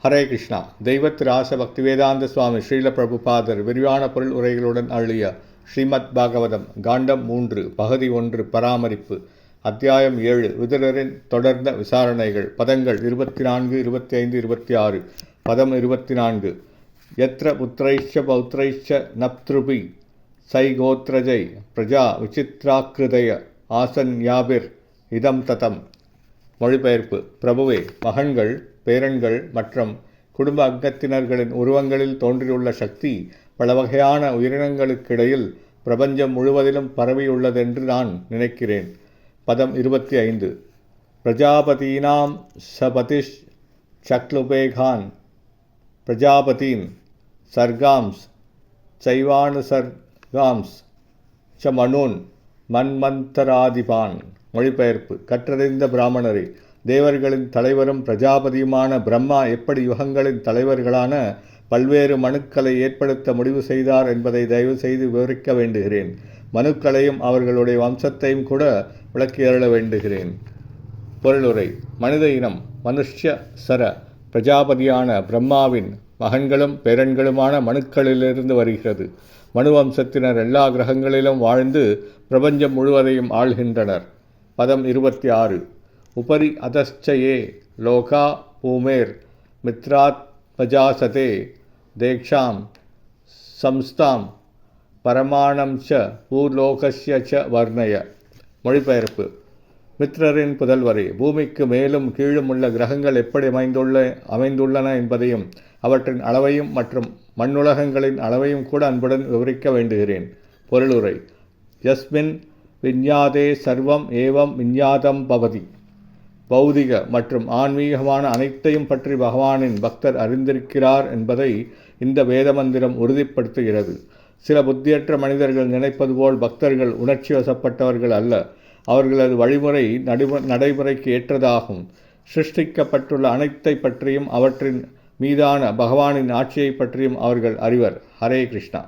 ஹரே கிருஷ்ணா. தெய்வத்திராச பக்திவேதாந்த சுவாமி ஸ்ரீல பிரபுபாதர் விரிவான பொருள் உரைகளுடன் அருளிய ஸ்ரீமத் பாகவதம் காண்டம் 3 பகுதி 1 பராமரிப்பு அத்தியாயம் 7 விதுரரின் தொடர்ந்த விசாரணைகள் பதங்கள் 24, 25, 26. பதம் 24. யத்ர புத்திரைச்ச பௌத்திரைச்ச நப்த்ருபி சைகோத்ரஜை பிரஜா விசித்ராக்கிருதய ஆசன்யாபிர் இதம் ததம். மொழிபெயர்ப்பு. பிரபுவே, மகன்கள், பேரன்கள் மற்றும் குடும்ப அங்கத்தினர்களின் உருவங்களில் தோன்றியுள்ள சக்தி பல வகையான உயிரினங்களுக்கிடையில் பிரபஞ்சம் முழுவதிலும் பரவியுள்ளதென்று நான் நினைக்கிறேன். பதம் 25. பிரஜாபதீனாம் சபதிஷ் சக்லுபேகான் பிரஜாபதீன் சர்காம்ஸ் சைவானுசர்காம்ஸ் ச மனூன் மன்மந்தராதிபான். மொழிபெயர்ப்பு. கற்றறிந்த பிராமணரே, தேவர்களின் தலைவரும் பிரஜாபதியுமான பிரம்மா எப்படி யுகங்களின் தலைவர்களான பல்வேறு மனுக்களை ஏற்படுத்த முடிவு செய்தார் என்பதை தயவு செய்து விவரிக்க வேண்டுகிறேன். மனுக்களையும் அவர்களுடைய வம்சத்தையும் கூட விளக்கி அருள வேண்டுகிறேன். பொருளுரை. மனித இனம் மனுஷ்ய சர பிரஜாபதியான பிரம்மாவின் மகன்களும் பேரன்களுமான மனுக்களிலிருந்து வருகிறது. மனு வம்சத்தினர் எல்லா கிரகங்களிலும் வாழ்ந்து பிரபஞ்சம் முழுவதையும் ஆள்கின்றனர். பதம் 26. உபரி அதச்சயே லோகா பூமேர் மித்ராத் பஜாசதே தேக்ஷாம் சம்ஸ்தாம் பரமாணம் ச பூலோகஸ்ய ச வர்ணய. மொழிபெயர்ப்பு. மித்ரரின் புதல்வரே, பூமிக்கு மேலும் கீழும் உள்ள கிரகங்கள் எப்படி அமைந்துள்ளன என்பதையும் அவற்றின் அளவையும் மற்றும் மண்ணுலகங்களின் அளவையும் கூட அன்புடன் விவரிக்க வேண்டுகிறேன். பொருளுரை. யஸ்மின் விஞ்ஞாதே சர்வம் ஏவம் விஞ்ஞாதம் பவதி. பௌதிக மற்றும் ஆன்மீகமான அனைத்தையும் பற்றி பகவானின் பக்தர் அறிந்திருக்கிறார் என்பதை இந்த வேத மந்திரம் உறுதிப்படுத்துகிறது. சில புத்தியற்ற மனிதர்கள் நினைப்பது போல் பக்தர்கள் உணர்ச்சி வசப்பட்டவர்கள் அல்ல. அவர்களது வழிமுறை நடைமுறைக்கு ஏற்றதாகும். சிருஷ்டிக்கப்பட்டுள்ள அனைத்தை பற்றியும் அவற்றின் மீதான பகவானின் ஆட்சியை பற்றியும் அவர்கள் அறிவர். ஹரே கிருஷ்ணா.